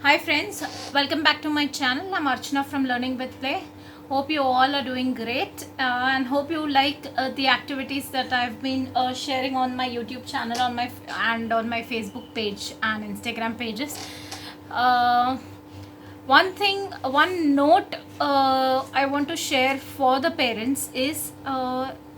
Hi friends, welcome back to my channel. I'm Archana from Learning with Play. Hope you all are doing great and hope you like the activities that I've been sharing on my YouTube channel and on my Facebook page and Instagram pages. Uh, one note I want to share for the parents is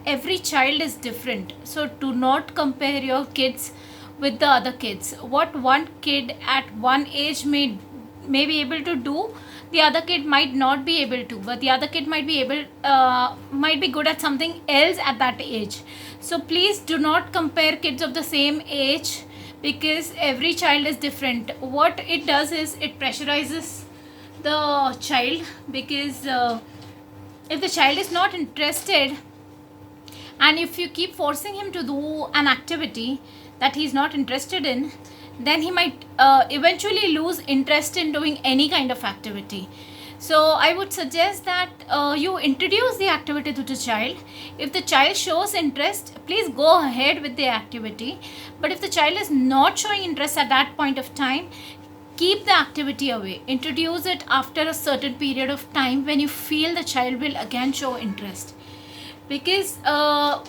every child is different. So do not compare your kids with the other kids. What one kid at one age may be able to do, the other kid might not be able to, but the other kid might be good at something else at that age. So please do not compare kids of the same age because every child is different. What it does is it pressurizes the child because if the child is not interested and if you keep forcing him to do an activity that he's not interested in, then he might eventually lose interest in doing any kind of activity. So I would suggest that you introduce the activity to the child. If the child shows interest, please go ahead with the activity. But if the child is not showing interest at that point of time, keep the activity away. Introduce it after a certain period of time when you feel the child will again show interest. Because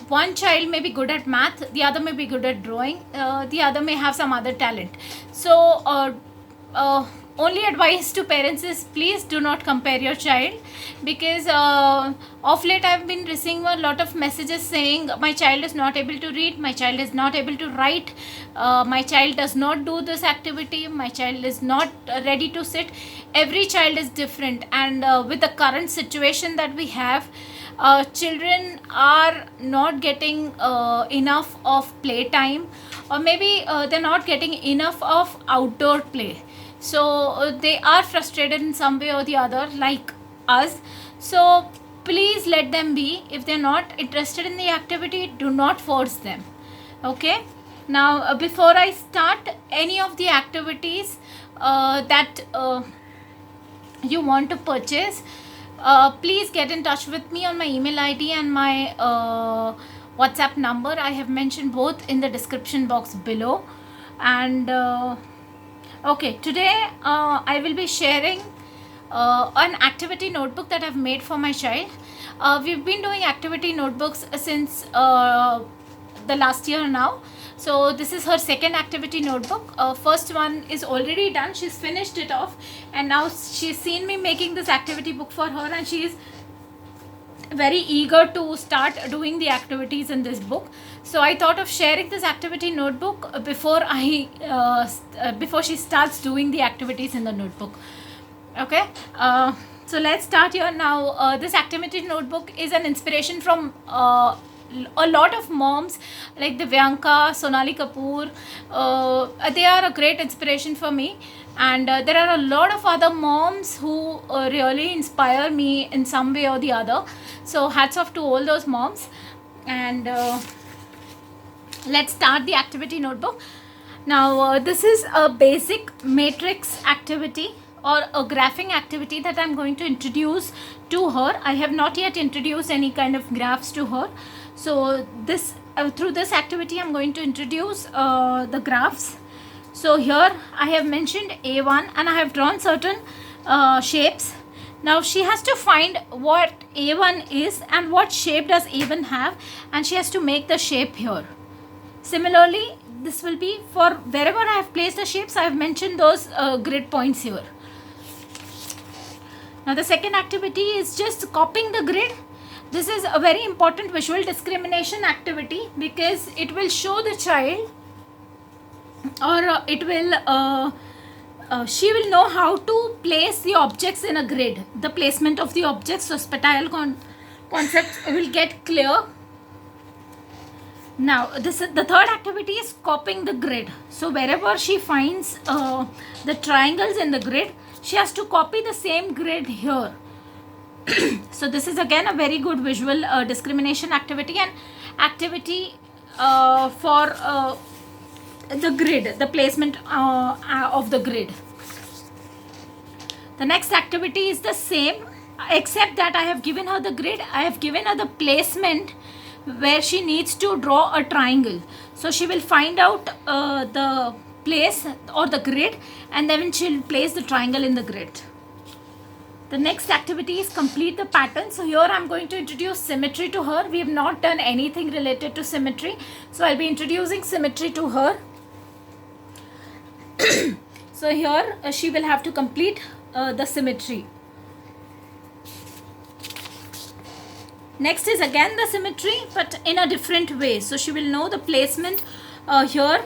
one child may be good at math, the other may be good at drawing, the other may have some other talent. So only advice to parents is please do not compare your child, because of late I've been receiving a lot of messages saying my child is not able to read, my child is not able to write, my child does not do this activity, my child is not ready to sit. Every child is different, and with the current situation that we have, children are not getting enough of playtime, or maybe they're not getting enough of outdoor play. So they are frustrated in some way or the other like us. So please let them be. If they're not interested in the activity, do not force them. Okay. Now before I start any of the activities that you want to purchase, please get in touch with me on my email ID and my WhatsApp number. I have mentioned both in the description box below. And okay, today I will be sharing an activity notebook that I've made for my child. We've been doing activity notebooks since the last year now. So this is her second activity notebook. First one is already done. She's finished it off, and now she's seen me making this activity book for her, and she is very eager to start doing the activities in this book. So I thought of sharing this activity notebook before she starts doing the activities in the notebook. Okay. So let's start here now. This activity notebook is an inspiration from a lot of moms like Divyanka, Sonali Kapoor. They are a great inspiration for me, and there are a lot of other moms who really inspire me in some way or the other. So hats off to all those moms. And let's start the activity notebook. Now this is a basic matrix activity or a graphing activity that I'm going to introduce to her. I have not yet introduced any kind of graphs to her. So this through this activity I'm going to introduce the graphs. So here I have mentioned A1 and I have drawn certain shapes. Now she has to find what A1 is and what shape does A1 have, and she has to make the shape here. Similarly, this will be for wherever I have placed the shapes. I have mentioned those grid points here. Now the second activity is just copying the grid. This is a very important visual discrimination activity because it will show the child, or she will know how to place the objects in a grid, the placement of the objects. So spatial concept will get clear. Now the third activity is copying the grid. So wherever she finds the triangles in the grid, she has to copy the same grid here. So this is again a very good visual discrimination activity, and activity for the grid, the placement of the grid. The next activity is the same, except that I have given her the grid. I have given her the placement where she needs to draw a triangle. So she will find out the place or the grid, and then she'll place the triangle in the grid. The next activity is complete the pattern. So here I'm going to introduce symmetry to her. We have not done anything related to symmetry, so I'll be introducing symmetry to her. So here she will have to complete the symmetry. Next is again the symmetry, but in a different way. So she will know the placement here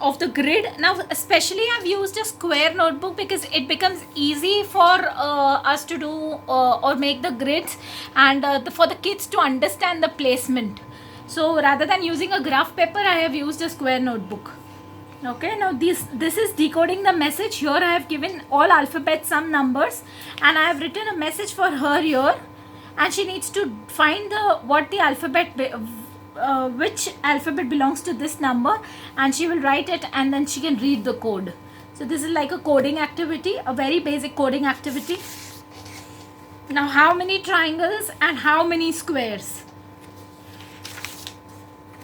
of the grid. Now especially I've used a square notebook because it becomes easy for us to do or make the grids, and for the kids to understand the placement. So rather than using a graph paper, I have used a square notebook. Okay, now this is decoding the message. Here I have given all alphabets, some numbers, and I have written a message for her here, and she needs to find what the alphabet which alphabet belongs to this number, and she will write it, and then she can read the code. So this is like a coding activity, a very basic coding activity. Now how many triangles and how many squares?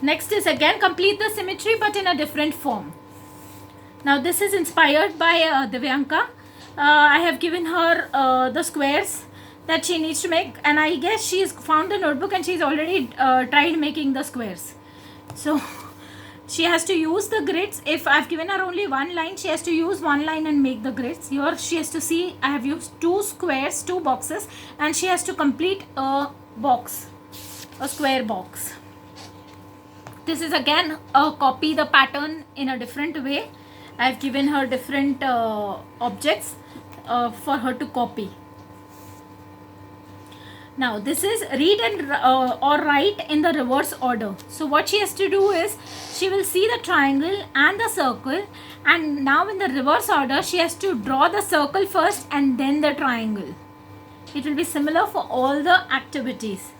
Next is again complete the symmetry but in a different form. Now this is inspired by Divyanka. I have given her the squares that she needs to make, and I guess she's found the notebook and she's already tried making the squares. So she has to use the grids. If I've given her only one line, she has to use one line and make the grids. Here she has to see I have used 2 squares, 2 boxes, and she has to complete a box, a square box. This is again copy the pattern in a different way. I've given her different objects for her to copy. Now this is read and or write in the reverse order. So what she has to do is she will see the triangle and the circle, and now in the reverse order she has to draw the circle first and then the triangle. It will be similar for all the activities.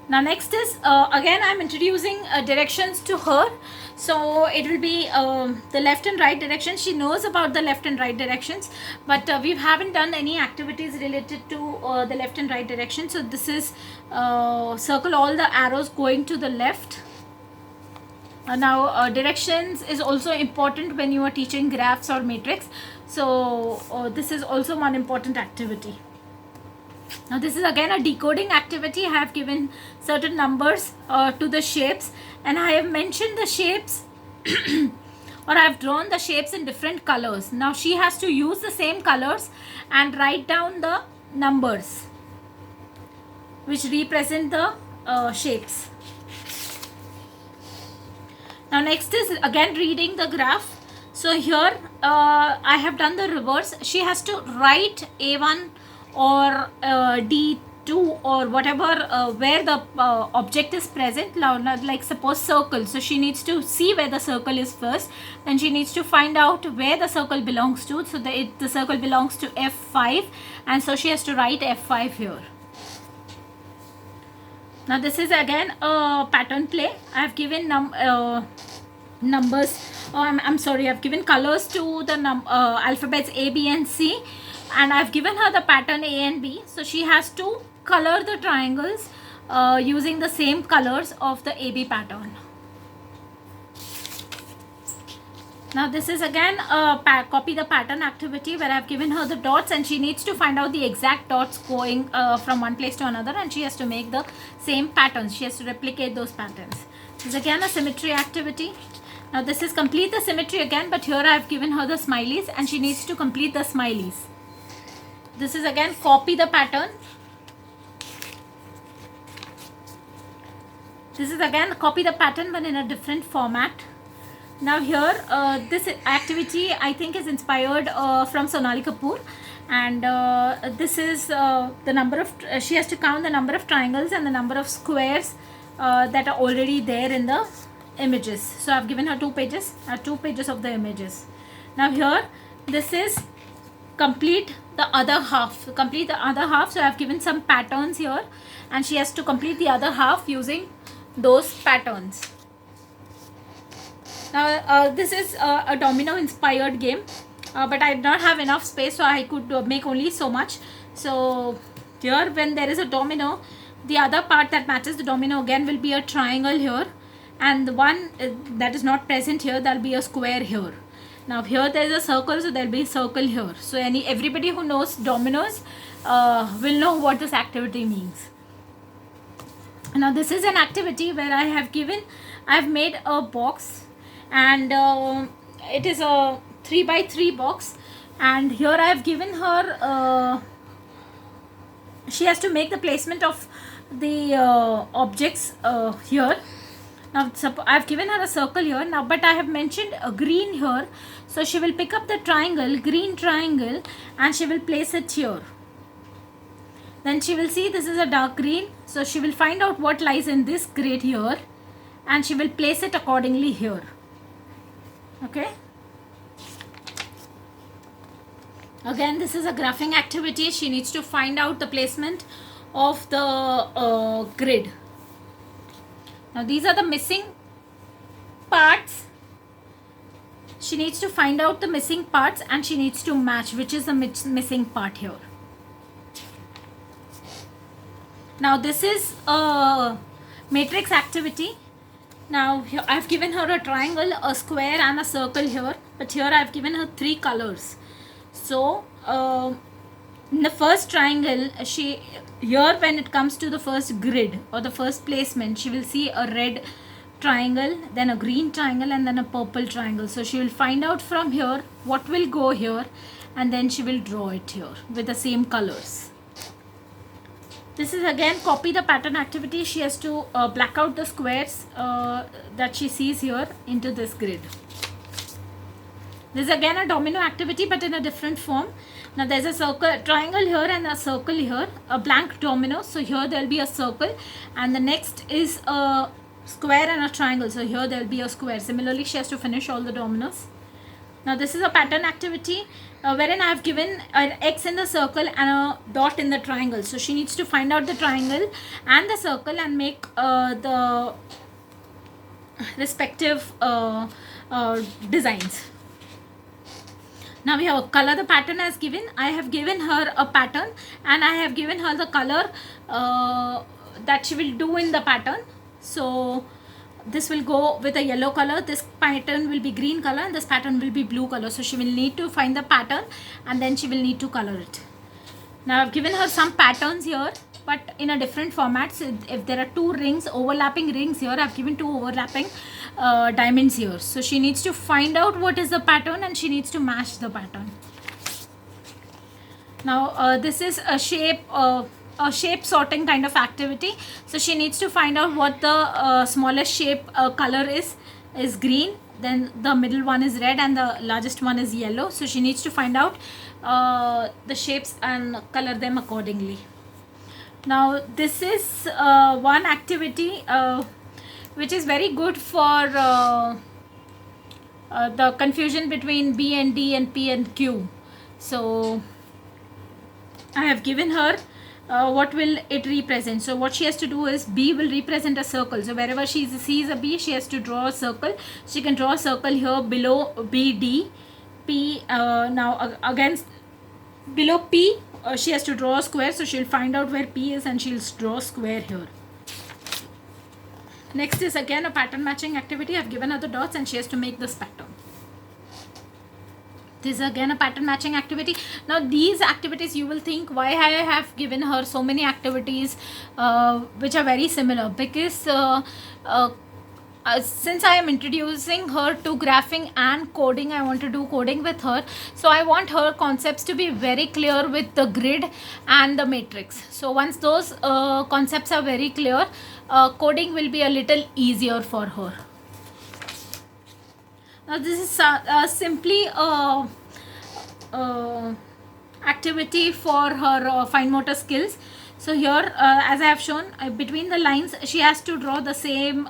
Now next is again I'm introducing directions to her. So it will be the left and right direction. She knows about the left and right directions, but we haven't done any activities related to the left and right direction. So this is circle all the arrows going to the left. Now directions is also important when you are teaching graphs or matrix. So this is also one important activity. Now this is again a decoding activity. I have given certain numbers to the shapes, and I have mentioned the shapes or I have drawn the shapes in different colors. Now she has to use the same colors and write down the numbers which represent the shapes. Now next is again reading the graph. So here I have done the reverse. She has to write A1 or D2 or whatever where the object is present. Now like suppose circle, so she needs to see where the circle is first, then she needs to find out where the circle belongs to. So the circle belongs to F5, and so she has to write F5 here. Now this is again a pattern play. I have given numbers, I'm sorry, I've given colors to the alphabets A, B and C, and I've given her the pattern A and B. So she has to color the triangles using the same colors of the AB pattern. Now this is again a copy the pattern activity where I've given her the dots, and she needs to find out the exact dots going from one place to another, and she has to make the same patterns. She has to replicate those patterns. This is again a symmetry activity. Now this is complete the symmetry again, but here I have given her the smileys and she needs to complete the smileys. This is again copy the pattern. This is again copy the pattern but in a different format. Now here this activity I think is inspired from Sonali Kapoor, and this is the number of she has to count the number of triangles and the number of squares that are already there in the images. So I've given her 2 pages of the images. Now here this is complete the other half, so I've given some patterns here and she has to complete the other half using those patterns. Now this is a domino inspired game, but I did not have enough space, so I could make only so much. So here when there is a domino, the other part that matches the domino again will be a triangle here, and the one that is not present here, there'll be a square here. Now here there is a circle, so there'll be a circle here. So everybody who knows dominoes will know what this activity means. Now this is an activity where I've made a box, and it is a 3x3 box, and here I have given her she has to make the placement of the objects here. Now I've given her a circle here now, but I have mentioned a green here, so she will pick up the triangle, green triangle, and she will place it here. Then she will see this is a dark green, so she will find out what lies in this grid here, and she will place it accordingly here. Okay. Again, this is a graphing activity. She needs to find out the placement of the grid. Now these are the missing parts. She needs to find out the missing parts, and she needs to match which is the missing part here. Now this is a matrix activity. Now here I've given her a triangle, a square, and a circle here, but here I've given her 3 colors. So in the first triangle, here when it comes to the first grid or the first placement, she will see a red triangle, then a green triangle, and then a purple triangle. So she will find out from here what will go here, and then she will draw it here with the same colors. This is again copy the pattern activity. She has to black out the squares that she sees here into this grid. This is again a domino activity, but in a different form. Now there's a triangle here and a circle here, a blank domino. So here there will be a circle, and the next is a square and a triangle. So here there will be a square. Similarly, she has to finish all the dominoes. Now this is a pattern activity wherein I have given an X in the circle and a dot in the triangle. So she needs to find out the triangle and the circle and make the respective designs. Now we have color the pattern as given. I have given her a pattern, and I have given her the color that she will do in the pattern. So this will go with a yellow color, this pattern will be green color, and this pattern will be blue color. So she will need to find the pattern, and then she will need to color it. Now I've given her some patterns here, but in a different format. So if there are 2 rings, overlapping rings here, I've given 2 overlapping diamonds here. So she needs to find out what is the pattern, and she needs to match the pattern. Now this is a shape sorting kind of activity. So she needs to find out what the smallest shape color is green, then the middle one is red, and the largest one is yellow. So she needs to find out the shapes and color them accordingly. Now this is one activity which is very good for the confusion between B and D and P and Q. So I have given her what will it represent. So what she has to do is B will represent a circle. So wherever she sees a B, she has to draw a circle. She can draw a circle here below BD. P now against below P she has to draw a square. So she'll find out where P is, and she'll draw a square here. Next is again a pattern matching activity. I've given her the dots, and she has to make this pattern. This is again a pattern matching activity. Now these activities, you will think why I have given her so many activities which are very similar, because since I am introducing her to graphing and coding, I want to do coding with her. So I want her concepts to be very clear with the grid and the matrix. So once those concepts are very clear, coding will be a little easier for her. Now this is simply activity for her fine motor skills. So here as I have shown, between the lines she has to draw the same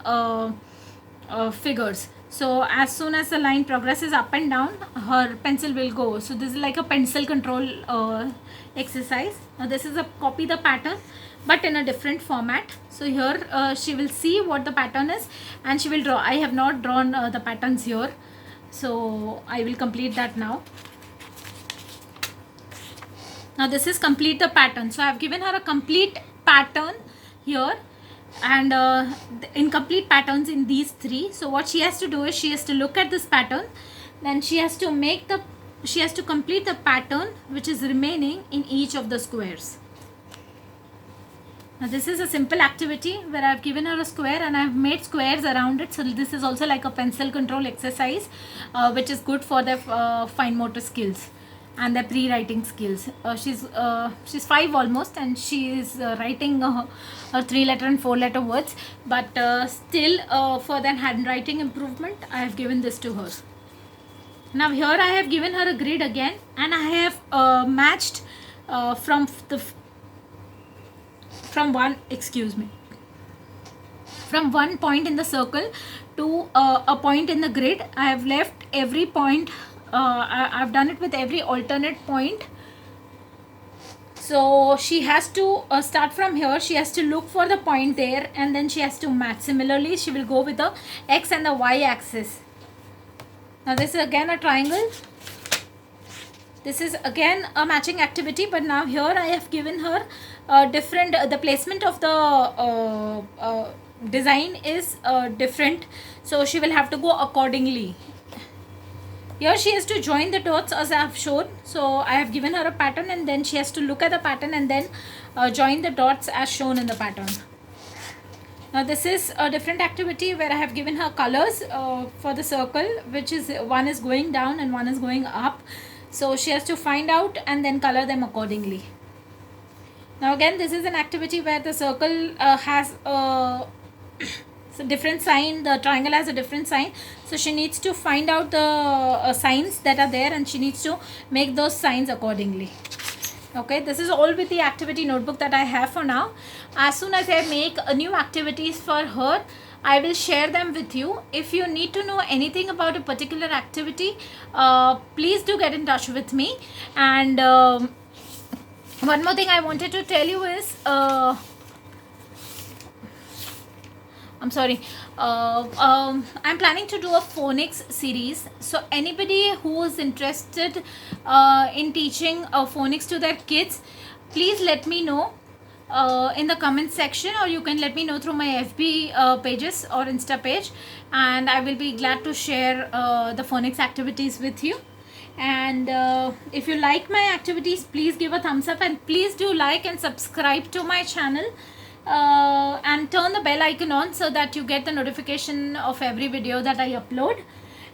figures. So as soon as the line progresses up and down, her pencil will go. So this is like a pencil control exercise. Now this is a copy the pattern, but in a different format. So here she will see what the pattern is, and she will draw. I have not drawn the patterns here, so I will complete that now. Now this is complete the pattern. So I have given her a complete pattern here, and the incomplete patterns in these three. So what she has to do is she has to look at this pattern, then she has to complete the pattern which is remaining in each of the squares. Now this is a simple activity where I've given her a square and I've made squares around it. So this is also like a pencil control exercise, which is good for their fine motor skills and their pre-writing skills. She's 5 almost, and she is writing 3-letter and 4-letter words, but still for their handwriting improvement I have given this to her. Now here I have given her a grid again, and I have matched from one point in the circle to a point in the grid. I have left every point, I've done it with every alternate point. So she has to start from here, she has to look for the point there, and then she has to match. Similarly, she will go with the x and the y axis. Now this is again a triangle. This is again a matching activity, but now here I have given her different, the placement of the design is different, so she will have to go accordingly. Here she has to join the dots as I have shown. So I have given her a pattern, and then she has to look at the pattern and then join the dots as shown in the pattern. Now this is a different activity where I have given her colors for the circle, which is one is going down and one is going up. So she has to find out and then color them accordingly. Now again, this is an activity where the circle has a different sign, the triangle has a different sign. So she needs to find out the signs that are there, and she needs to make those signs accordingly. Okay, this is all with the activity notebook that I have for now. As soon as I make new activities for her, I will share them with you. If you need to know anything about a particular activity, please do get in touch with me. And one more thing I wanted to tell you is, I'm sorry, I'm planning to do a phonics series. So anybody who is interested in teaching phonics to their kids, please let me know in the comment section, or you can let me know through my FB pages or Insta page, and I will be glad to share the phonics activities with you. And if you like my activities, please give a thumbs up, and please do like and subscribe to my channel, and turn the bell icon on so that you get the notification of every video that I upload.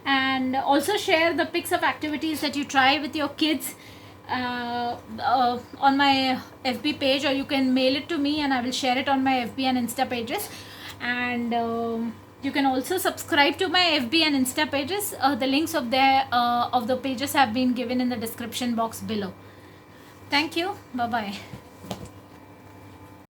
And also share the pics of activities that you try with your kids on my FB page, or you can mail it to me and I will share it on my FB and Insta pages. And you can also subscribe to my FB and Insta pages. The links of the pages have been given in the description box below. Thank you. Bye bye.